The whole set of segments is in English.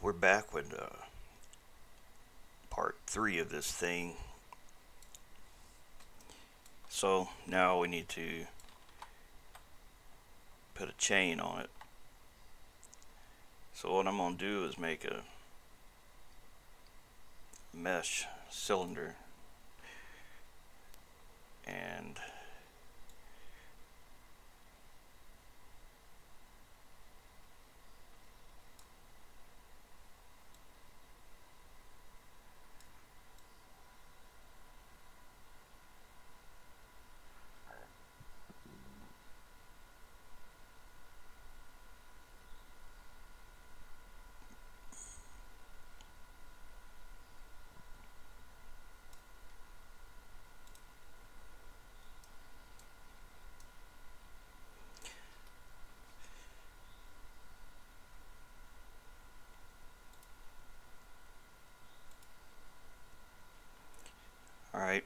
We're back with part 3 of this thing. So now we need to put a chain on it. So what I'm going to do is make a mesh cylinder and alright.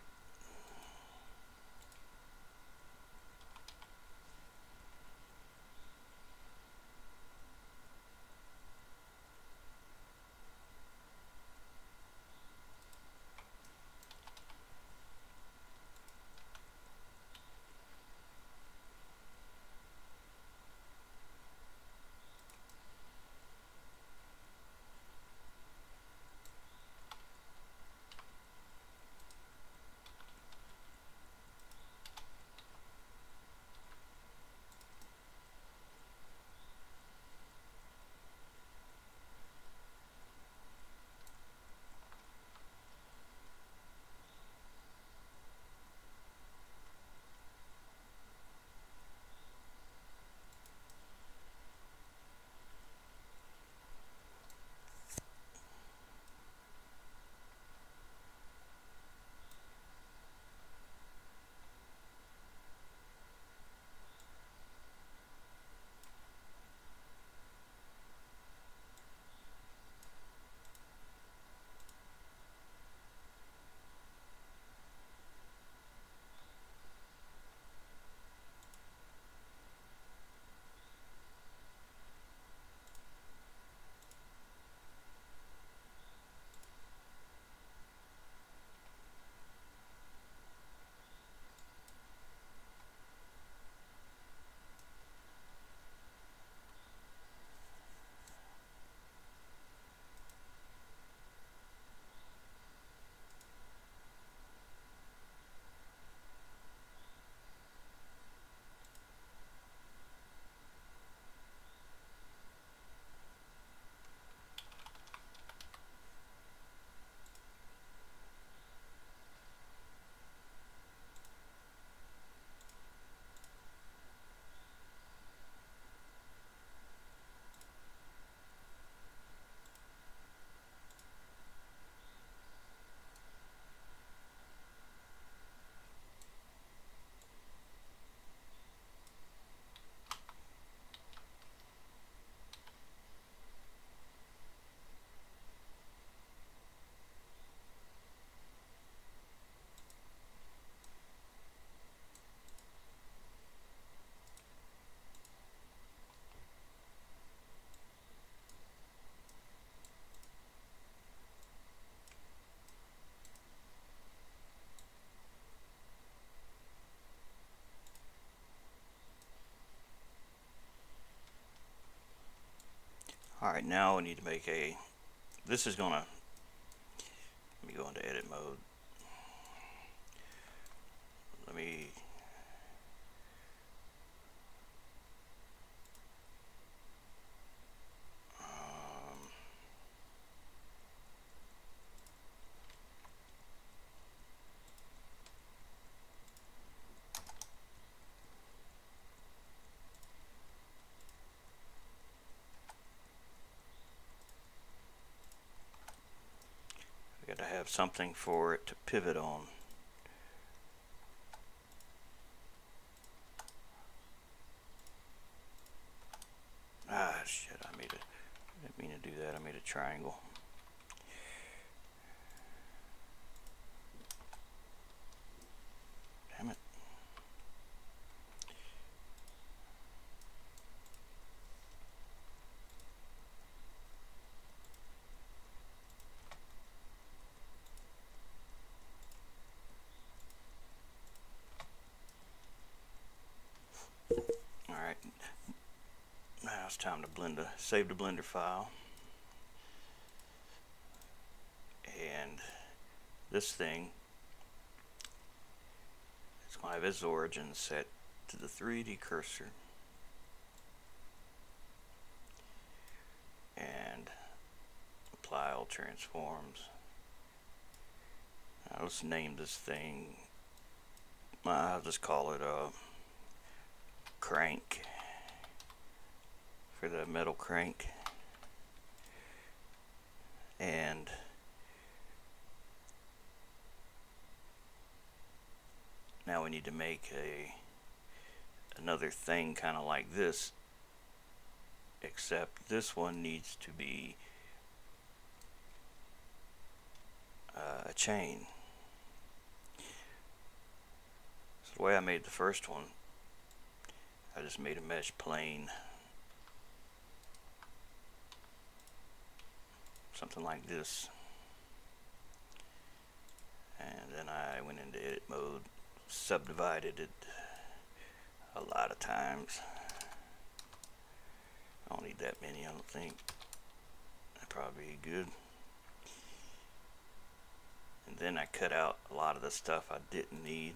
Alright, now we need to make a, this is gonna, let me go into edit mode. Let me, um, I got to have something for it to pivot on. Ah, shit, I didn't mean to do that. I made a triangle. Damn it. Now it's time to save the Blender file. And this thing, it's going to have its origin set to the 3D cursor. And apply all transforms. Now let's name this thing, I'll just call it crank, for the metal crank. And now we need to make another thing kind of like this, except this one needs to be a chain. So the way I made the first one, I just made a mesh plane, something like this, and then I went into edit mode, subdivided it a lot of times. I don't need that many, I don't think. That'd probably be good. And then I cut out a lot of the stuff I didn't need.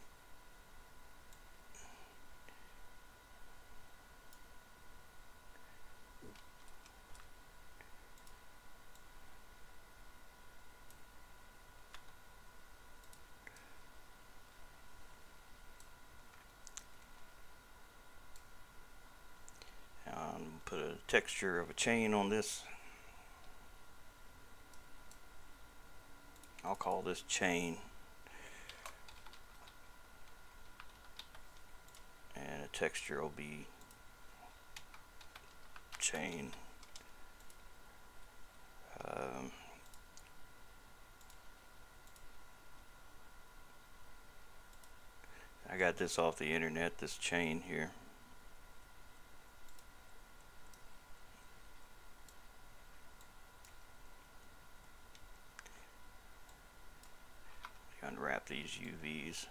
Put a texture of a chain on this. I'll call this chain, and a texture will be chain. I got this off the internet, this chain here. Unwrap these UVs.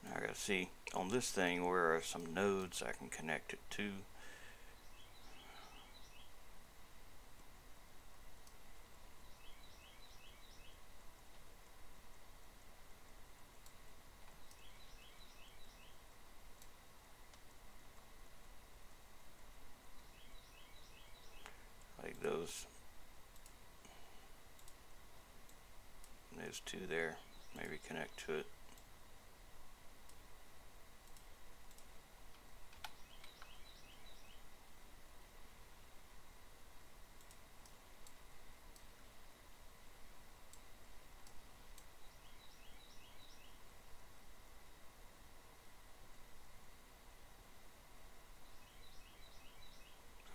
Now I gotta see on this thing where are some nodes I can connect it to. Like those. There's two there. Maybe connect to it.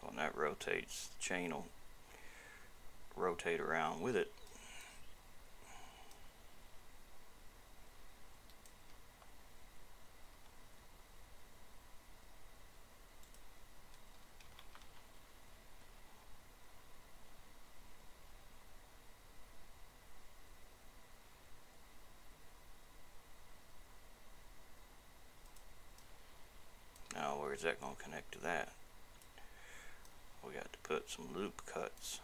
When that rotates, the chain will rotate around with it. Now where's that going to connect to that? We got to put some loop cuts.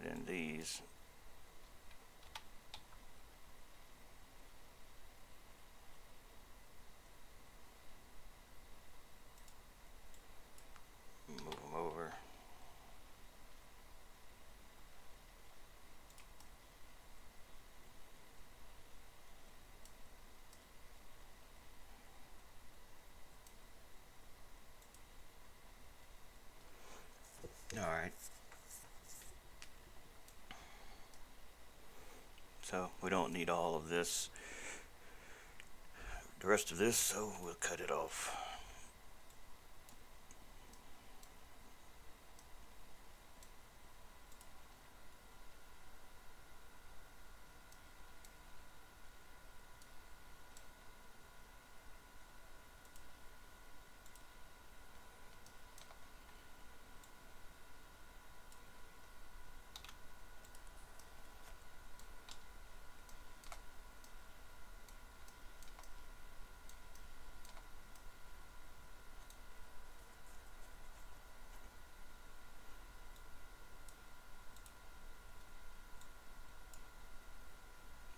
Then these move them over. Alright. So we don't need all of this, the rest of this, so we'll cut it off.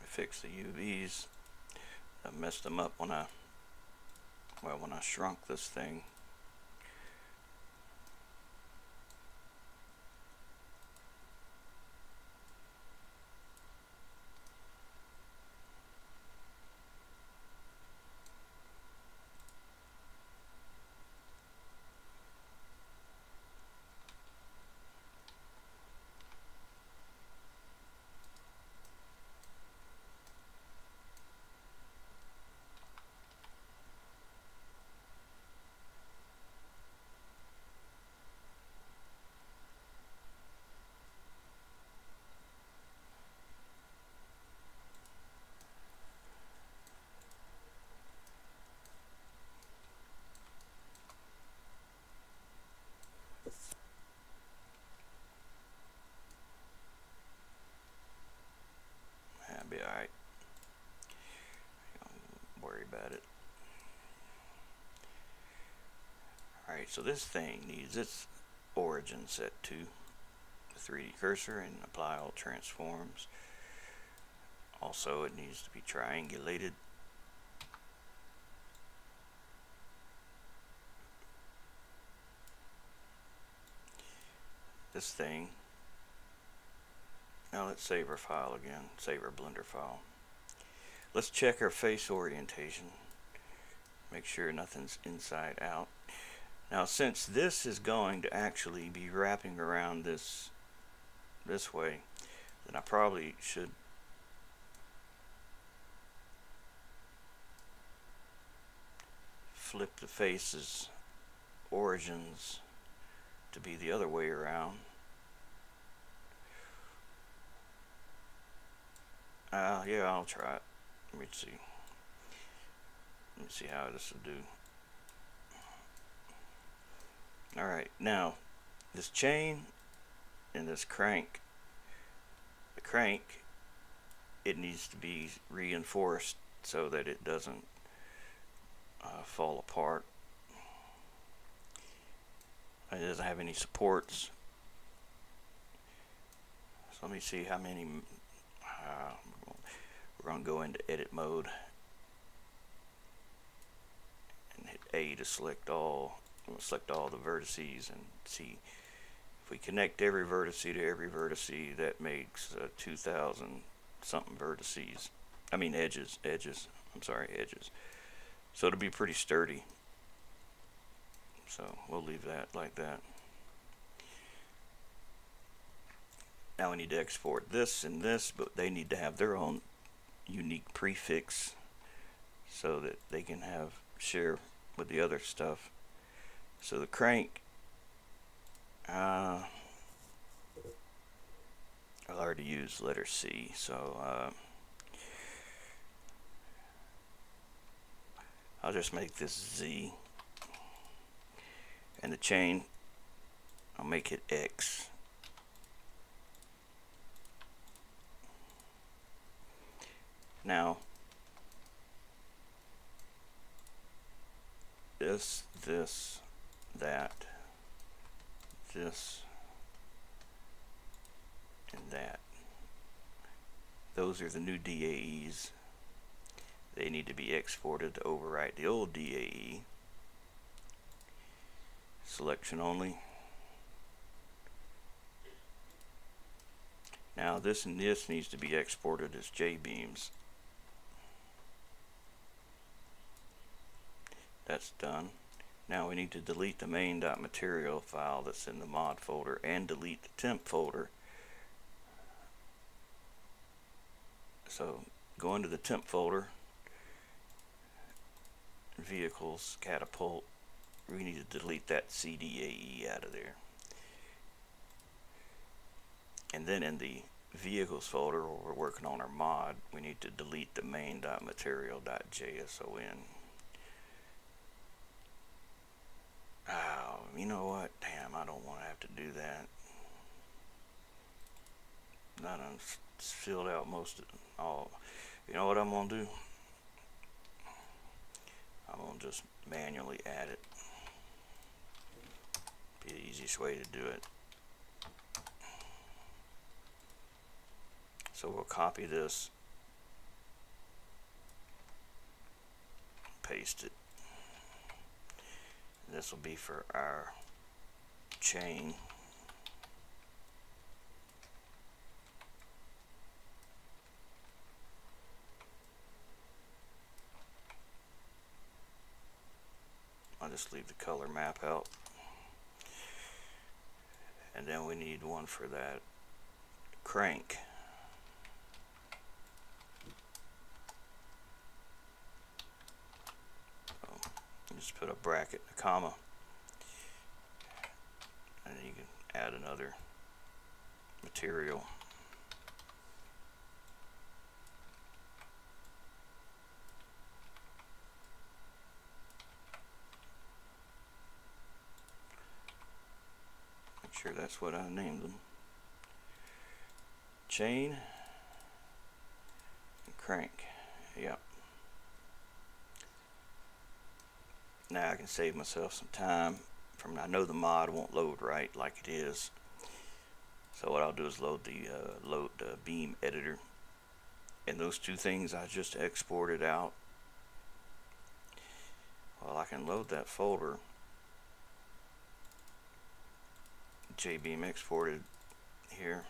Fix the UVs. I messed them up when I shrunk this thing. That'll be alright. Don't worry about it. Alright, so this thing needs its origin set to the 3D cursor and apply all transforms. Also, it needs to be triangulated. This thing. Now let's save our file again. Save our Blender file. Let's check our face orientation. Make sure nothing's inside out. Now, since this is going to actually be wrapping around this way, then I probably should flip the face's origins to be the other way around. Yeah, I'll try it. Let me see. Let me see how this will do. Alright, now this chain in this crank, the crank, it needs to be reinforced so that it doesn't fall apart. It doesn't have any supports. So let me see how many. We're going to go into edit mode and hit A to select all. We'll select all the vertices and see if we connect every vertex to every vertex. That makes 2,000 something vertices. I mean edges. I'm sorry, edges. So it'll be pretty sturdy. So we'll leave that like that. Now we need to export this and this, but they need to have their own unique prefix so that they can share with the other stuff. So the crank, I already used letter C, so I'll just make this Z, and the chain, I'll make it X. Now this, that, this, and that. Those are the new DAEs. They need to be exported to overwrite the old DAE. Selection only. Now this and this needs to be exported as JBeams. That's done. Now we need to delete the main.material file that's in the mod folder and delete the temp folder. So go into the temp folder, vehicles, Catapult. We need to delete that CDAE out of there. And then in the vehicles folder where we're working on our mod, we need to delete the main.material.json. Oh, you know what? Damn, I don't want to have to do that. I done filled out most of all. You know what I'm going to do? I'm going to just manually add it. Be the easiest way to do it. So we'll copy this, paste it. This will be for our chain. I'll just leave the color map out. And then we need one for that crank. Just put a bracket, a comma, and then you can add another material. Make sure that's what I named them. Chain and crank. Yep. Now I can save myself some time. I know the mod won't load right like it is. So what I'll do is load the beam editor, and those two things I just exported out. Well, I can load that folder, JBeam exported here,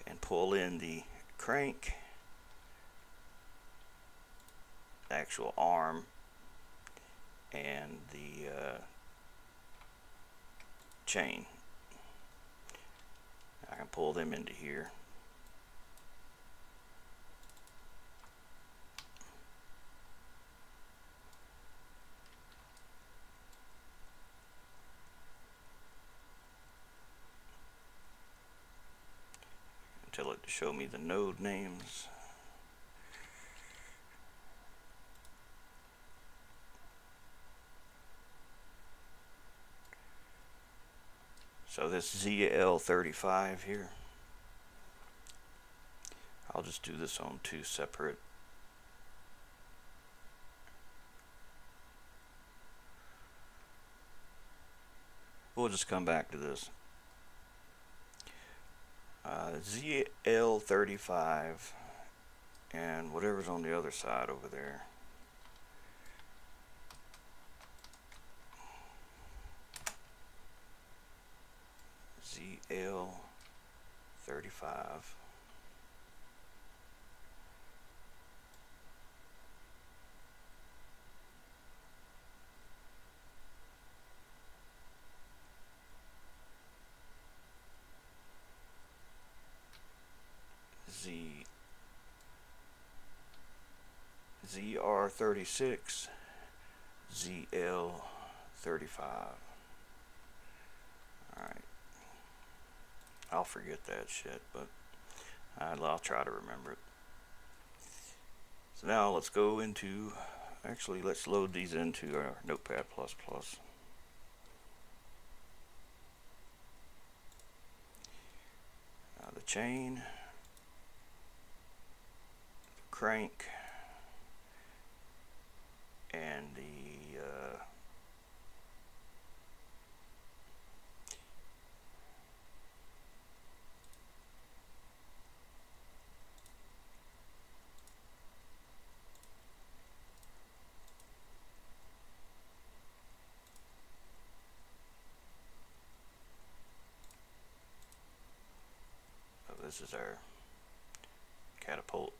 and pull in the crank, actual arm, and the chain. I can pull them into here. Tell it to show me the node names. So this ZL35 here, I'll just do this on two separate. We'll just come back to this. ZL35 and whatever's on the other side over there. ZL35. ZR36, ZL35. Alright. I'll forget that shit, but I'll try to remember it. So now let's go into, actually let's load these into our Notepad++. The chain, the crank, and the this is our Catapult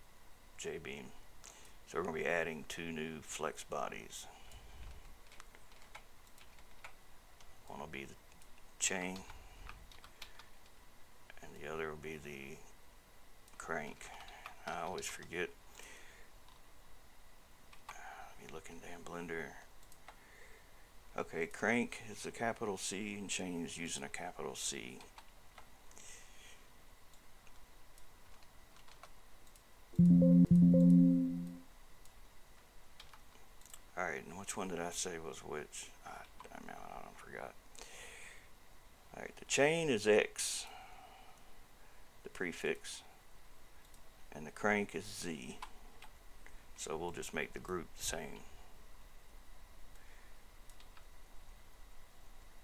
J-beam. So we're going to be adding two new flex bodies. One will be the chain, and the other will be the crank. I always forget. Let me look in damn Blender. Okay, crank is a capital C and chain is using a capital C. Alright, and which one did I say was which? I forgot. Alright, the chain is X, the prefix, and the crank is Z. So we'll just make the group the same.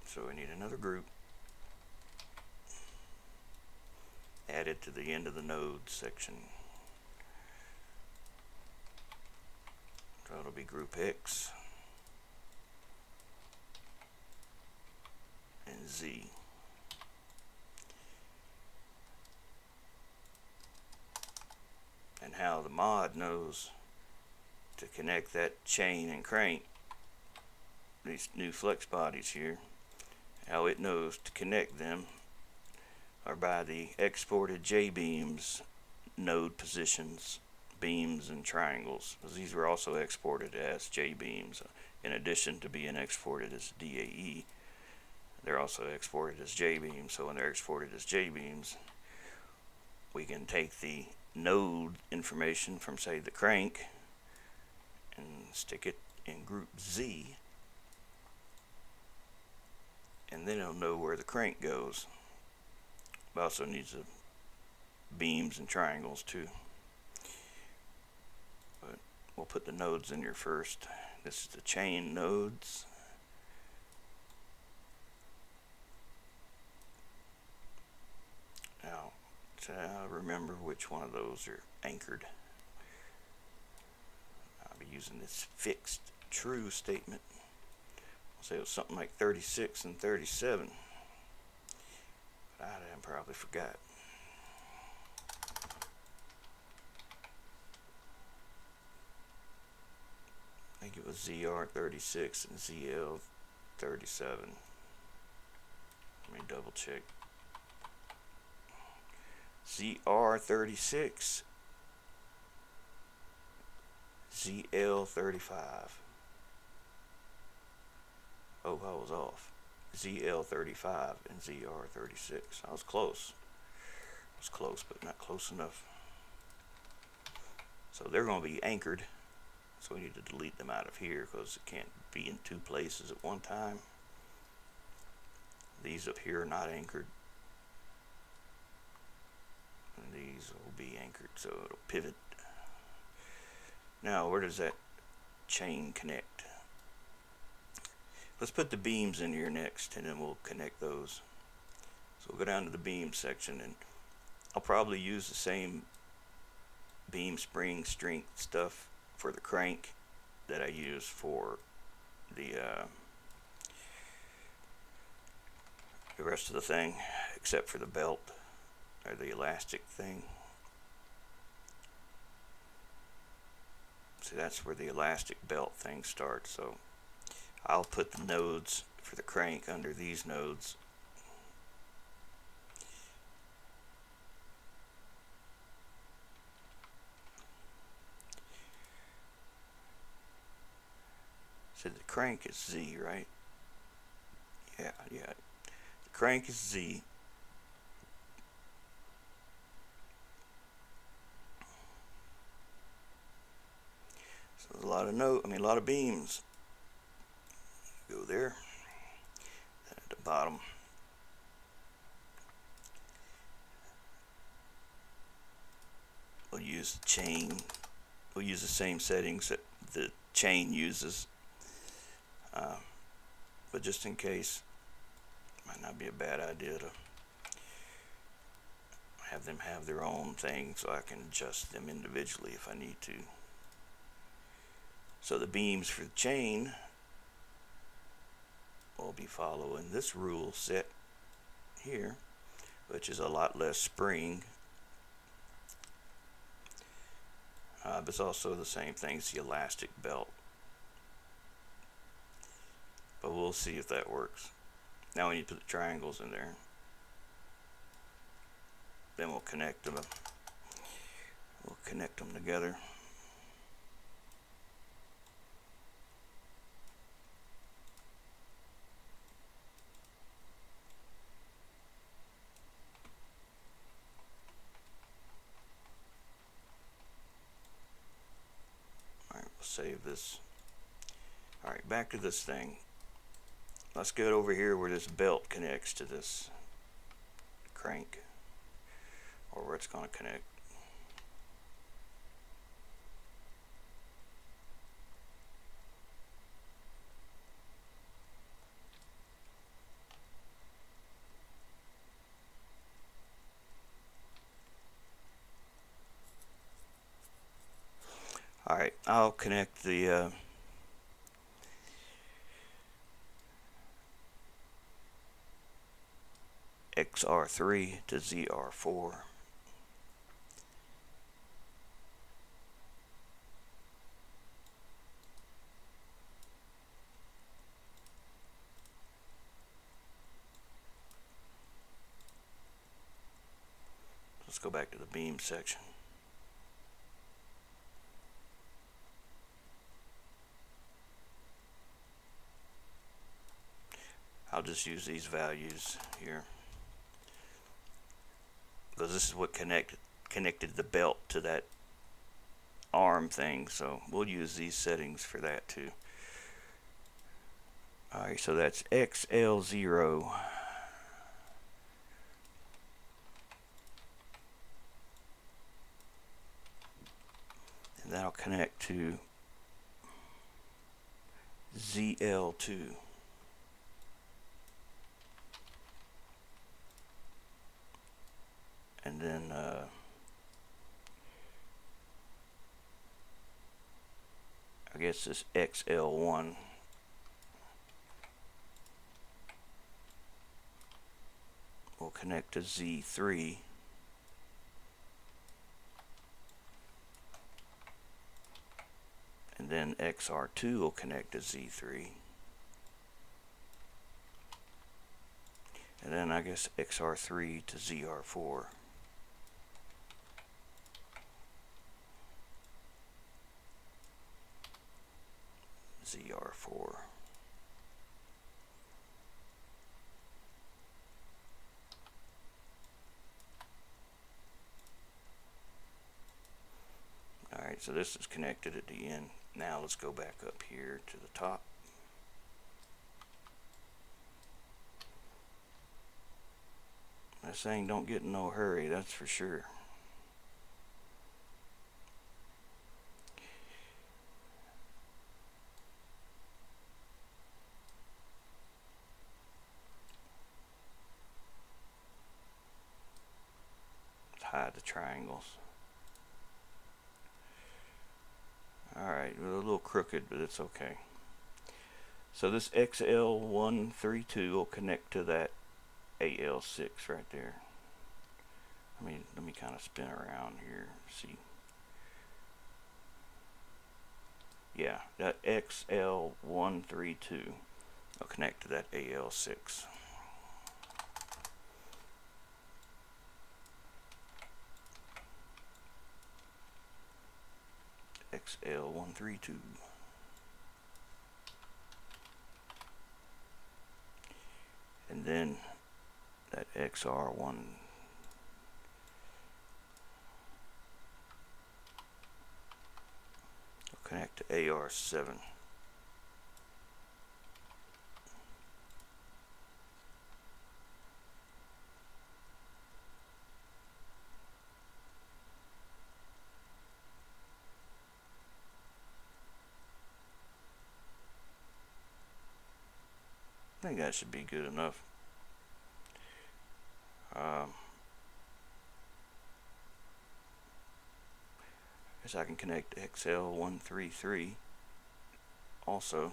So we need another group. Add it to the end of the node section. So it'll be group X and Z. And how the mod knows to connect that chain and crank, these new flex bodies here, how it knows to connect them are by the exported J-beams node positions, beams and triangles, because these were also exported as J-beams. In addition to being exported as DAE, they're also exported as J-beams. So when they're exported as J-beams, we can take the node information from, say, the crank and stick it in group Z, and then it'll know where the crank goes. It also needs the beams and triangles too. But we'll put the nodes in here first. This is the chain nodes. Now, to remember which one of those are anchored, I'll be using this fixed true statement. I'll say it was something like 36 and 37. But I probably forgot. I think it was ZR36 and ZL37. Let me double check. ZR36, ZL35. Oh, I was off. ZL35 and ZR36. I was close. I was close, but not close enough. So they're going to be anchored. So we need to delete them out of here because it can't be in two places at one time. These these up here are not anchored. And these will be anchored, so it'll pivot. Now, where does that chain connect? Let's put the beams in here next, and then we'll connect those. So we'll go down to the beam section, and I'll probably use the same beam spring strength stuff for the crank that I use for the rest of the thing, except for the belt or the elastic thing. See, that's where the elastic belt thing starts. So I'll put the nodes for the crank under these nodes. So the crank is Z, right? Yeah. The crank is Z. So there's a lot of beams. Go there. And at the bottom, we'll use the chain. We'll use the same settings that the chain uses. But just in case, it might not be a bad idea to have them have their own thing so I can adjust them individually if I need to. So the beams for the chain will be following this rule set here, which is a lot less spring. But it's also the same thing as the elastic belt. But we'll see if that works. Now we need to put the triangles in there. Then we'll connect them. We'll connect them together. Alright, we'll save this. Alright, back to this thing. Let's get over here where this belt connects to this crank, or where it's going to connect. Alright, I'll connect the XR3 to ZR4. Let's go back to the beam section. I'll just use these values here, because this is what connected the belt to that arm thing, so we'll use these settings for that too. Alright, so that's XL0. And that'll connect to ZL2. And then I guess this XL1 will connect to Z3. And then XR2 will connect to Z3. And then I guess XR3 to ZR4. ZR4. Alright, so this is connected at the end. Now let's go back up here to the top. This thing don't get in no hurry, that's for sure. Let's hide the triangles. Alright, we're a little crooked, but it's okay. So this XL132 will connect to that AL6 right there. Let me kind of spin around here, see. Yeah, that XL132 will connect to that AL6. XL132. And then that XR1 will connect to AR7. I think that should be good enough. Guess I can connect XL133 also.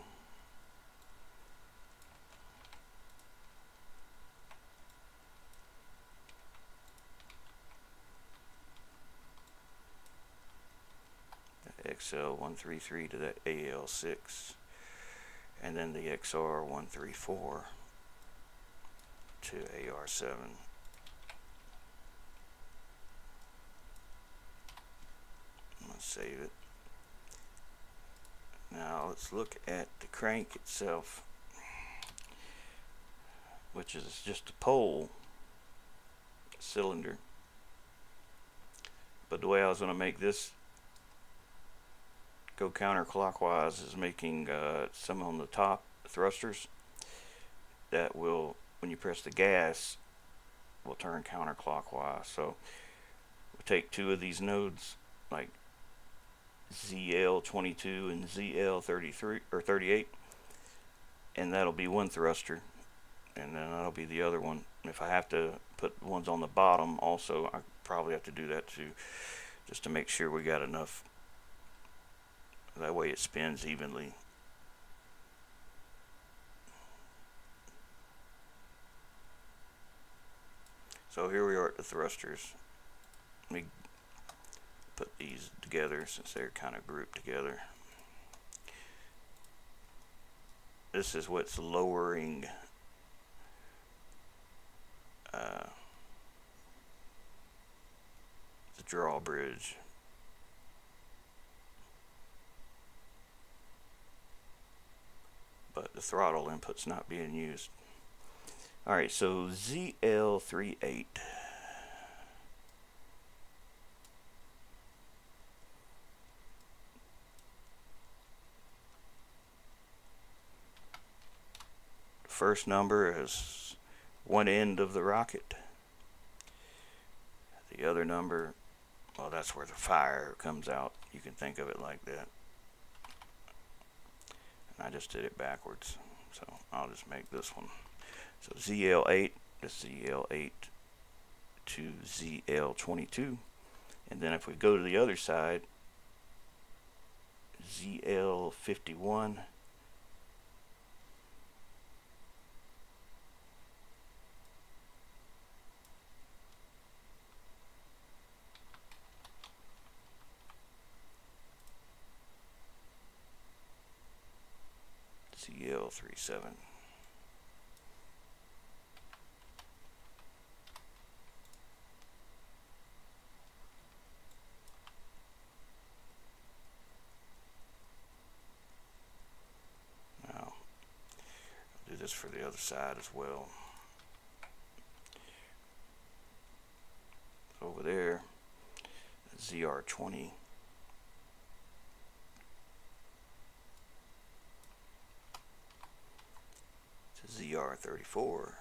XL133 to that AL6, and then the XR134 to AR7. Let's save it. Now let's look at the crank itself, which is just a pole cylinder. But the way I was going to make this go counterclockwise is making some on the top thrusters that will, when you press the gas, will turn counterclockwise. So we'll take two of these nodes, like ZL22 and ZL33 or 38, and that'll be one thruster, and then that'll be the other one. If I have to put ones on the bottom also, I probably have to do that too, just to make sure we got enough. That way it spins evenly. So here we are at the thrusters. Let me put these together since they're kind of grouped together. This is what's lowering the drawbridge. But the throttle input's not being used. Alright, so ZL38. First number is one end of the rocket. The other number, well, that's where the fire comes out. You can think of it like that. And I just did it backwards, so I'll just make this one. So ZL8 to ZL8 to ZL22, and then if we go to the other side, ZL51 ZL37. Now, I'll do this for the other side as well. Over there, ZR20. ZR34,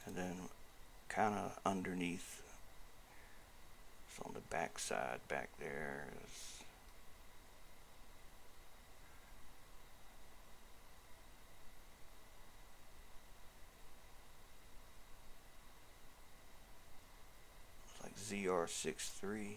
and then kind of underneath, so on the back side back there is like ZR63.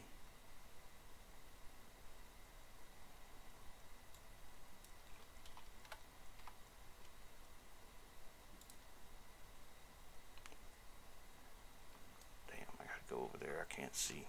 Damn, I gotta go over there, I can't see.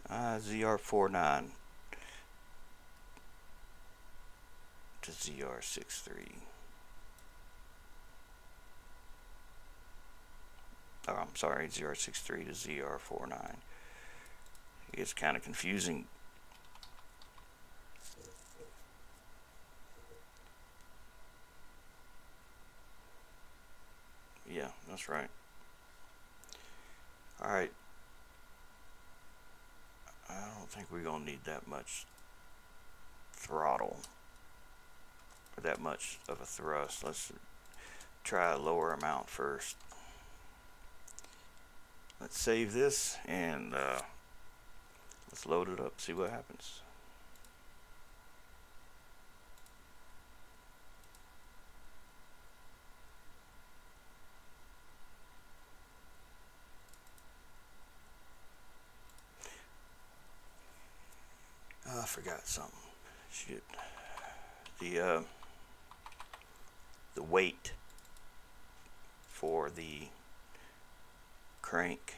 ZR49 to ZR63. Oh, I'm sorry, ZR63 to ZR49. It's kind of confusing. Yeah, that's right. Alright. I don't think we're going to need that much throttle, or that much of a thrust. Let's try a lower amount first. Let's save this and let's load it up, see what happens. I forgot something. Shit. The weight for the crank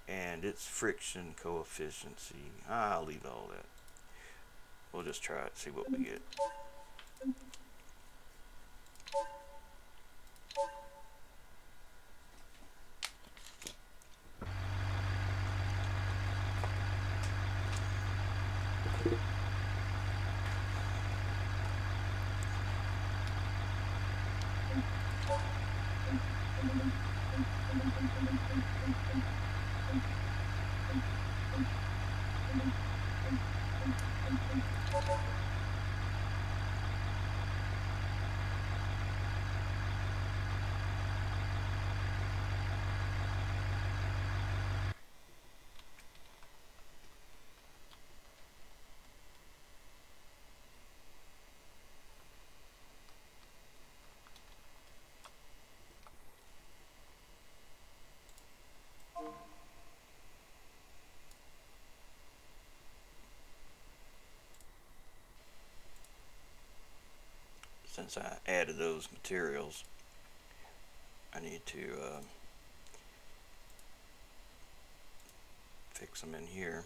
and its friction coefficient. I'll leave all that. We'll just try it, see what we get. Since I added those materials, I need to fix them in here.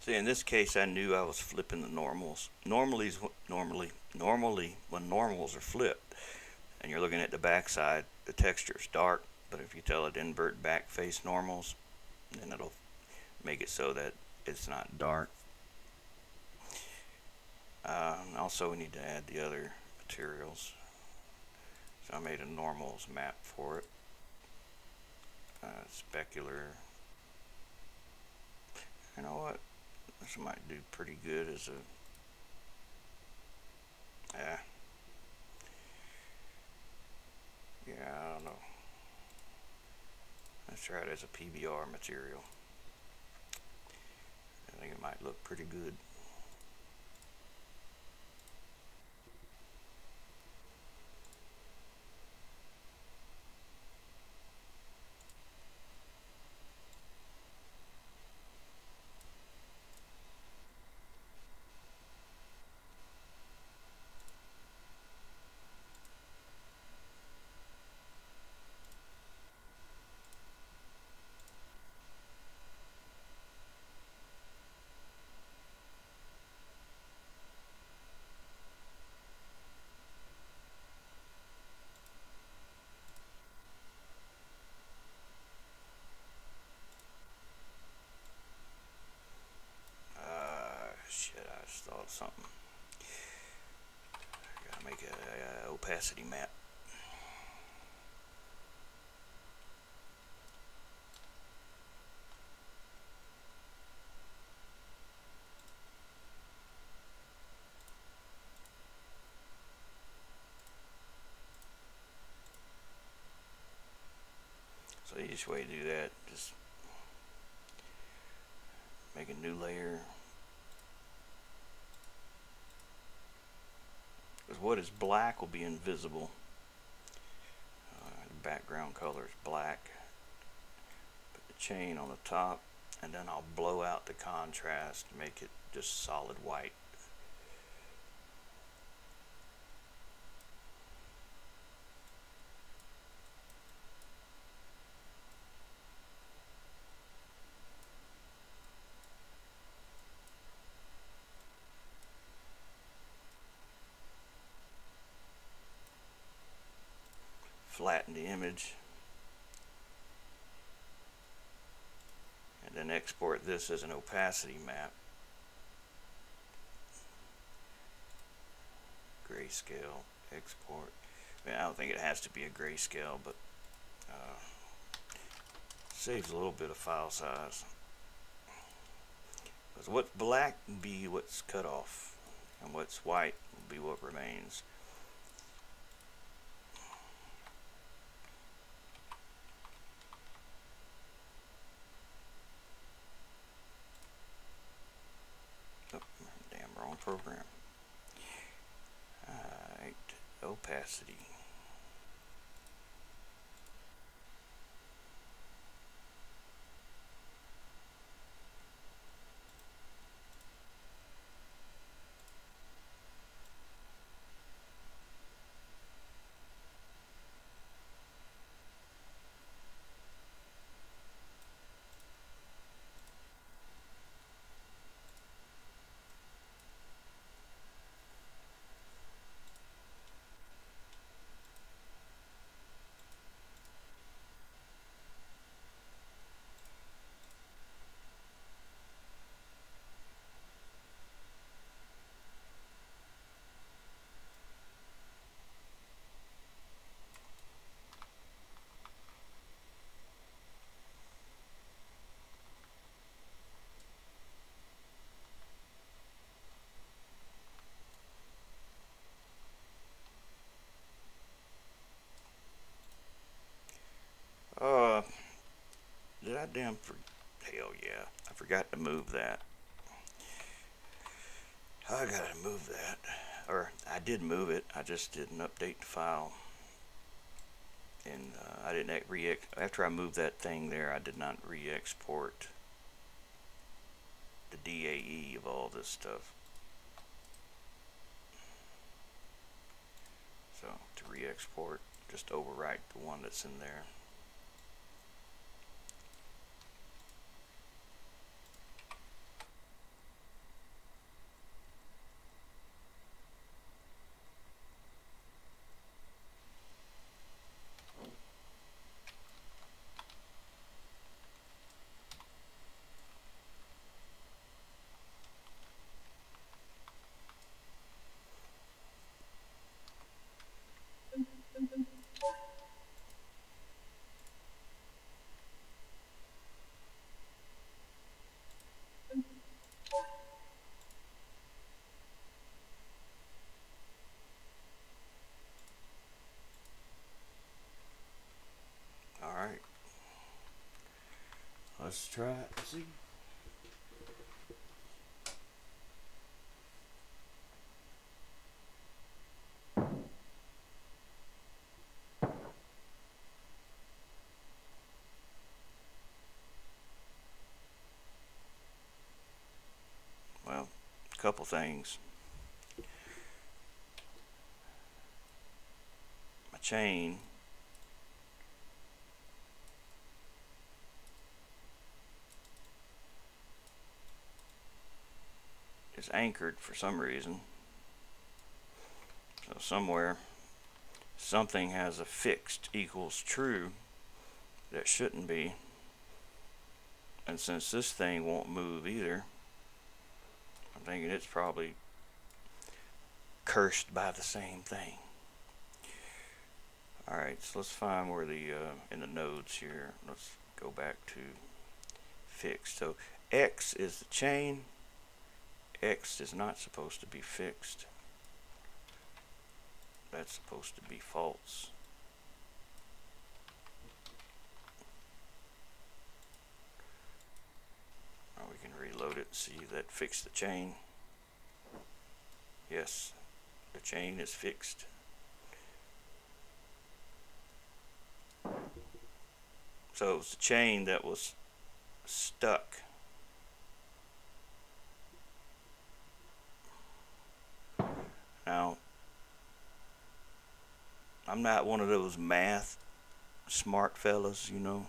See, in this case, I knew I was flipping the normals. Normally, when normals are flipped, and you're looking at the backside, the texture is dark. But if you tell it invert back face normals, then it'll make it so that it's not dark. Also, we need to add the other materials. So I made a normals map for it. Specular. You know what? This might do pretty good as a yeah, I don't know. Let's try it as a PBR material. I think it might look pretty good. Shit, I just thought of something. I gotta make a opacity map. So the easiest way to do that, just make a new layer. Because what is black will be invisible. The background color is black. Put the chain on the top, and then I'll blow out the contrast to make it just solid white. Flatten the image, and then export this as an opacity map. Grayscale, export. I mean, I don't think it has to be a grayscale, but saves a little bit of file size. Because what's black will be what's cut off, and what's white will be what remains. Oh, damn, wrong program. Alright, opacity. Did I hell yeah, I forgot to move that. I gotta move that. Or, I did move it, I just didn't update the file. And I didn't after I moved that thing there, I did not re-export the DAE of all this stuff. So, to re-export, just overwrite the one that's in there. Let's try it. See. Well, a couple things. My chain is anchored for some reason. So somewhere something has a fixed equals true that shouldn't be. And since this thing won't move either, I'm thinking it's probably cursed by the same thing. Alright, so let's find where the, in the nodes here, let's go back to fixed. So X is the chain. X is not supposed to be fixed. That's supposed to be false. Now we can reload it and see that fixed the chain. Yes, the chain is fixed. So it's the chain that was stuck. Now, I'm not one of those math smart fellas, you know,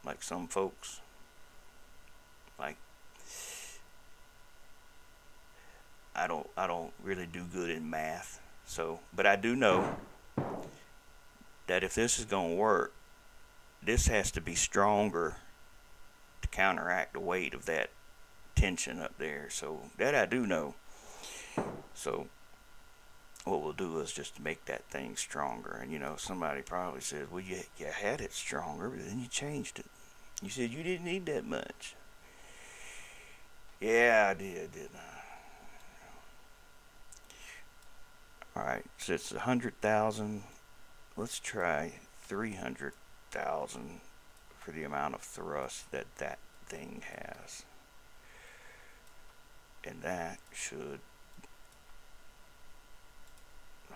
like some folks. Like, I don't really do good in math. So, but I do know that if this is going to work, this has to be stronger to counteract the weight of that tension up there. So that I do know. So what we'll do is just make that thing stronger. And you know, somebody probably says, well, you had it stronger, but then you changed it. You said you didn't need that much. Yeah, I did, didn't I? Alright, so it's 100,000. Let's try 300,000 for the amount of thrust that that thing has. And that should,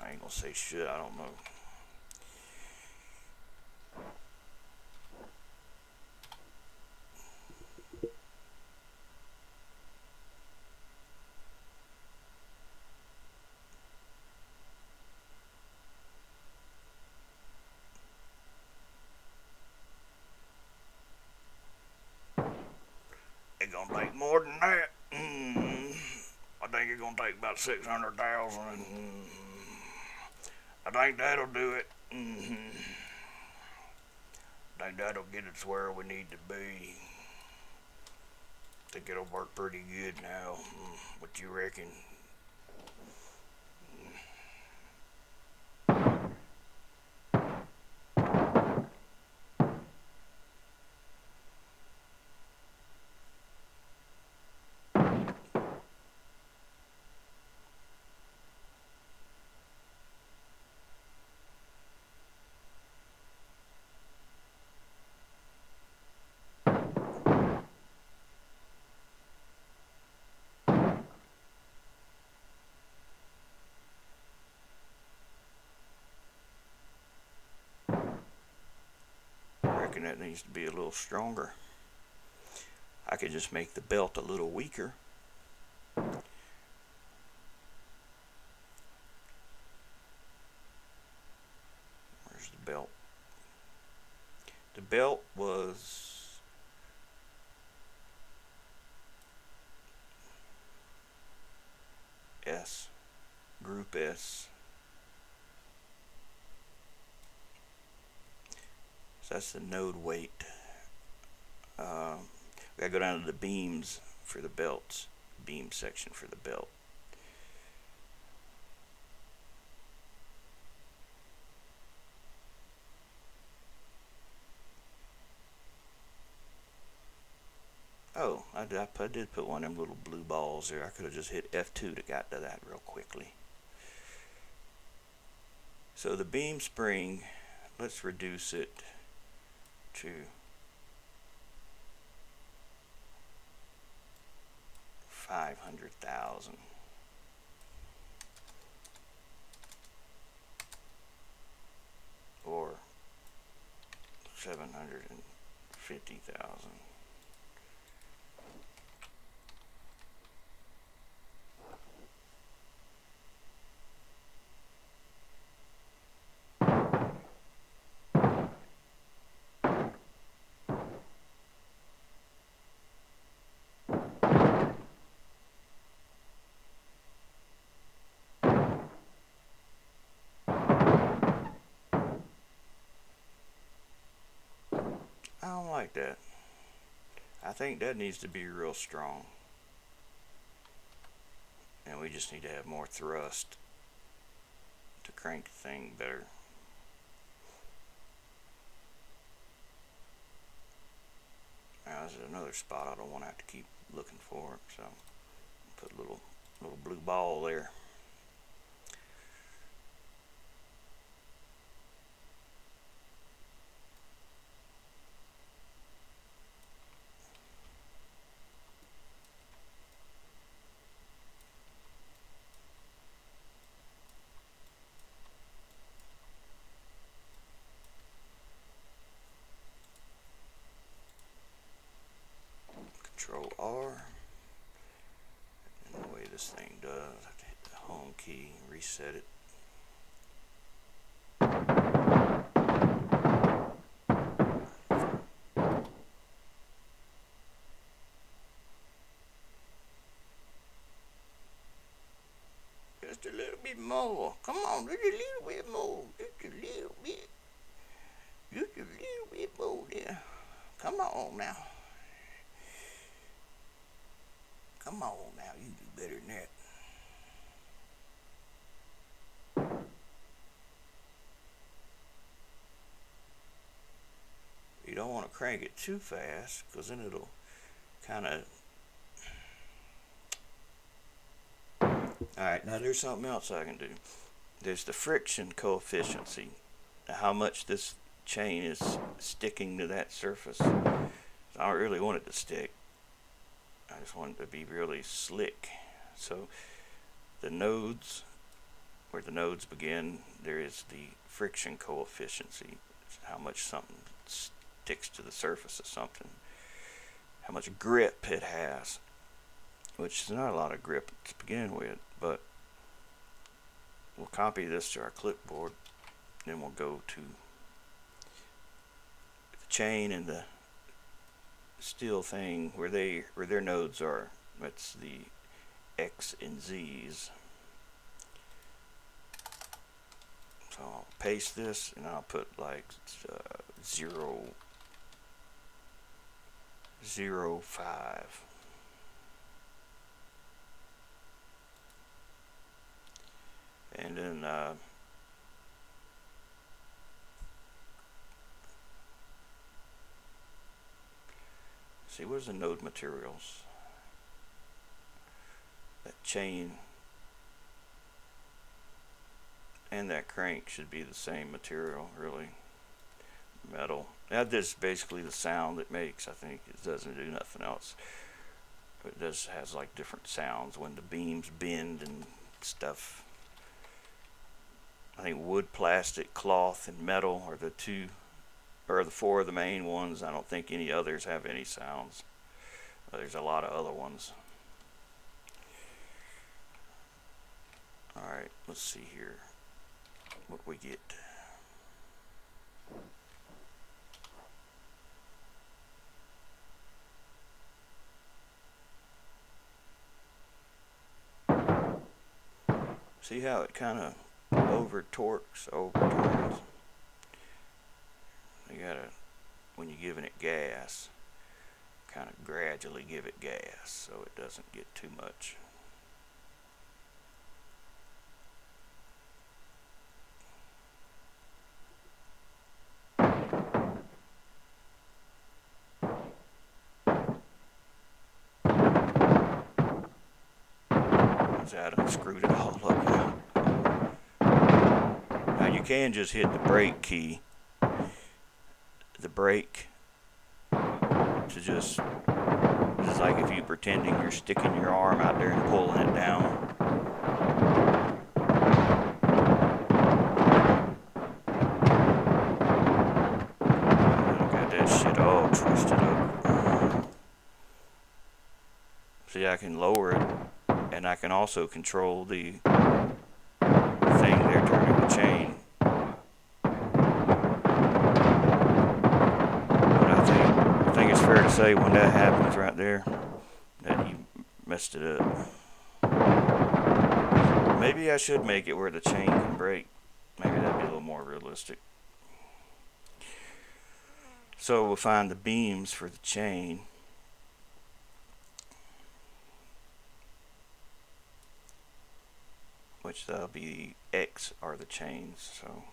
I ain't gonna say should, I don't know. It's gonna take more than that. I think it's gonna take about 600,000. I think that'll do it. I think that'll get us where we need to be. I think it'll work pretty good now. What you reckon? I reckon that needs to be a little stronger. I could just make the belt a little weaker. Where's the belt? The belt was S, group S. So that's the node weight. We gotta go down to the beams for the belts, beam section for the belt. Oh, I did put one of them little blue balls there. I could have just hit F2 to got to that real quickly. So the beam spring, let's reduce it to 700,000. Or 750,000. I don't like that. I think that needs to be real strong. And we just need to have more thrust to crank the thing better. Now this is another spot I don't want to have to keep looking for it, so put a little blue ball there. Control R. And the way this thing does, I have to hit the home key, reset it. Just a little bit more. Come on, just a little bit more. Just a little bit. Just a little bit more there. Come on now. Come on now, you do better than that. You don't want to crank it too fast, because then it'll kind of... Alright, now there's something else I can do. There's the friction coefficient. How much this chain is sticking to that surface. I don't really want it to stick. I just want it to be really slick. So the nodes, where the nodes begin, there is the friction coefficient. It's how much something sticks to the surface of something. How much grip it has. Which is not a lot of grip to begin with, but we'll copy this to our clipboard. Then we'll go to the chain and the steel thing where their nodes are. That's the X and Z's. So I'll paste this and I'll put like 0.05. And then see, where's the node materials? That chain and that crank should be the same material, really. Metal. That is basically the sound it makes. I think it doesn't do nothing else. But it does has like different sounds when the beams bend and stuff. I think wood, plastic, cloth, and metal are the four of the main ones. I don't think any others have any sounds. There's a lot of other ones. Alright, let's see here what we get. See how it kind of overturns. You gotta, when you're giving it gas, kind of gradually give it gas so it doesn't get too much. I done screwed it all up now. Now you can just hit the brake key, the brake, to just is like if you pretending you're sticking your arm out there and pulling it down. I got that shit all twisted up. See, I can lower it, and I can also control the thing there turning the chain. But I think it's fair to say when that happens right there that you messed it up. Maybe I should make it where the chain can break. Maybe that'd be a little more realistic. So we'll find the beams for the chain. Which that'll be X are the chains. So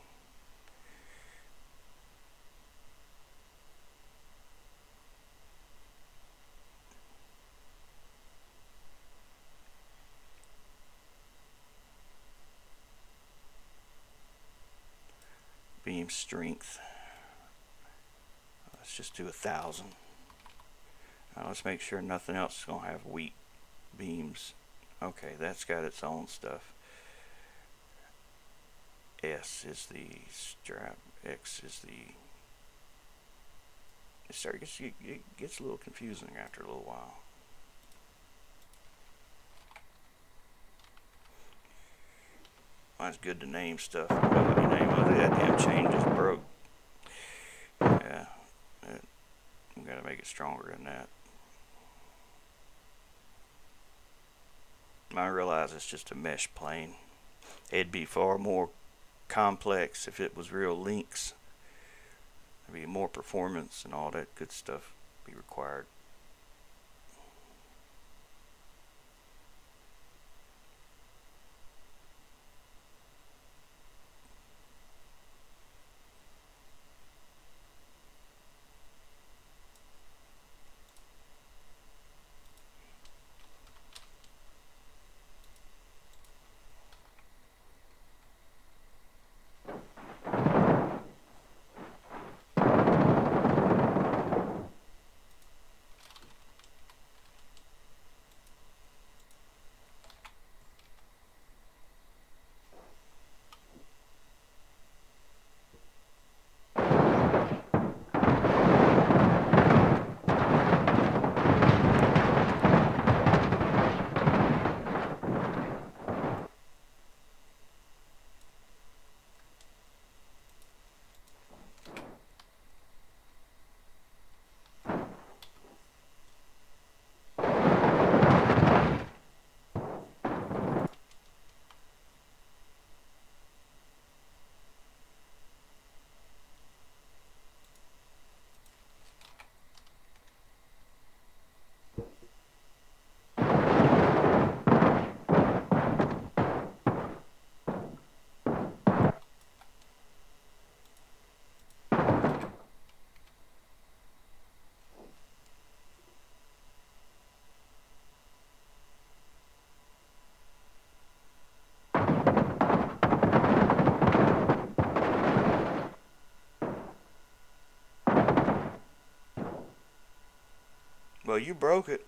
beam strength. Let's just do 1,000. Now let's make sure nothing else is gonna have weak beams. Okay, that's got its own stuff. S is the strap. X is the. It gets a little confusing after a little while. Well, it's good to name stuff. You know what you name it. That damn chain just broke. Yeah, we gotta make it stronger than that. I realize it's just a mesh plane. It'd be far more complex if it was real links. There'd be more performance and all that good stuff be required. Well, you broke it.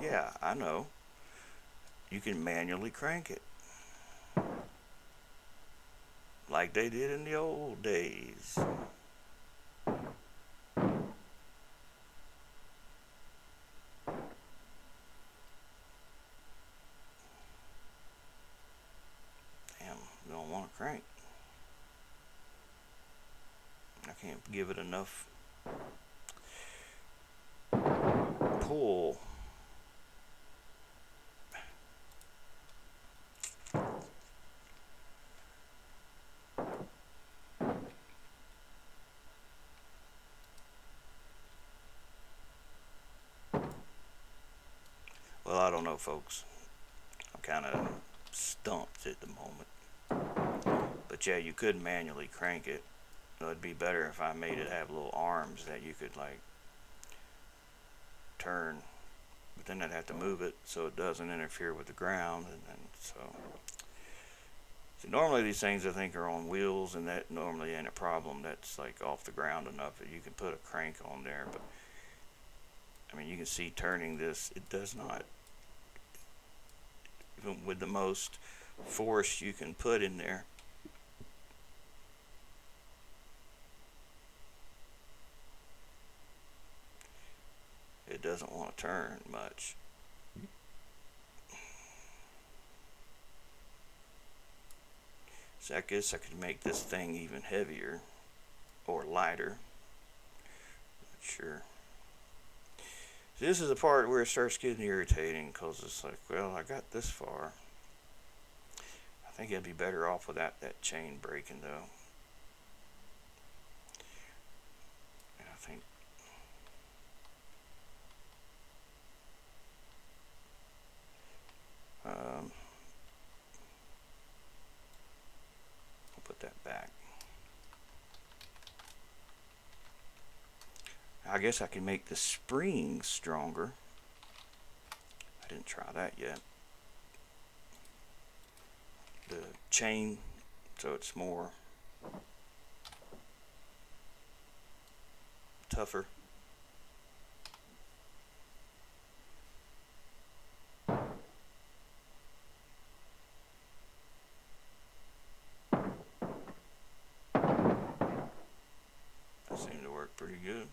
Yeah, I know. You can manually crank it. Like they did in the old days. Damn, you don't want to crank. I can't give it enough pull. Well, I don't know, folks. I'm kind of stumped at the moment. But yeah, you could manually crank it. It'd be better if I made it have little arms that you could like turn, but then I'd have to move it so it doesn't interfere with the ground, and then so normally these things I think are on wheels, and that normally ain't a problem. That's like off the ground enough that you can put a crank on there. But I mean, you can see turning this, it does not, even with the most force you can put in there, it doesn't want to turn much. So I guess I could make this thing even heavier or lighter. Not sure. So this is the part where it starts getting irritating, because it's like, well, I got this far. I think I'd be better off without that chain breaking, though. And I think I'll put that back. I guess I can make the springs stronger. I didn't try that yet. The chain, so it's more tougher. That seemed to work pretty good.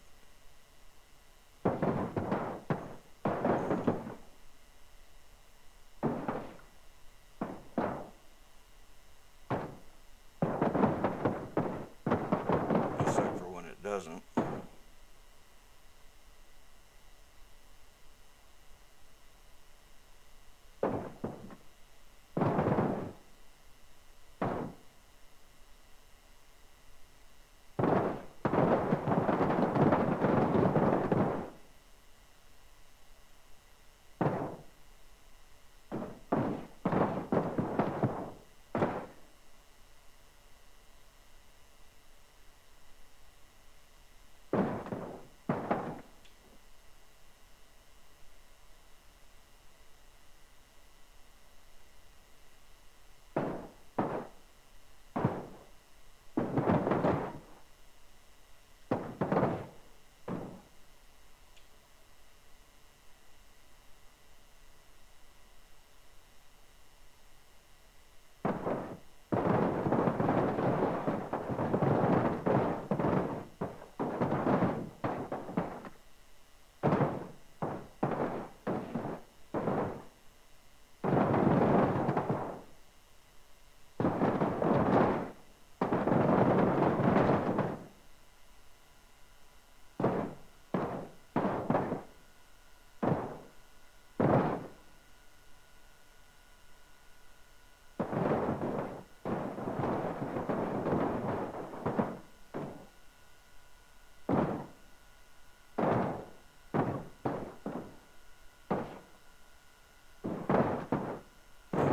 Except for when it doesn't.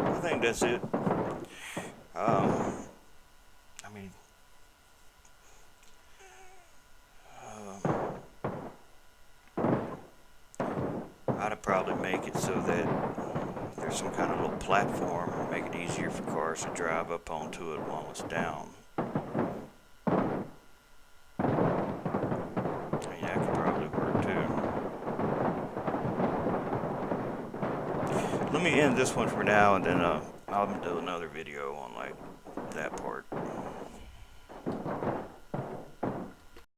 I think that's it. I mean, I'd probably make it so that there's some kind of little platform, make it easier for cars to drive up onto it while it's down. I mean, that could probably work too. me end this one for now, and then I'll do another video on like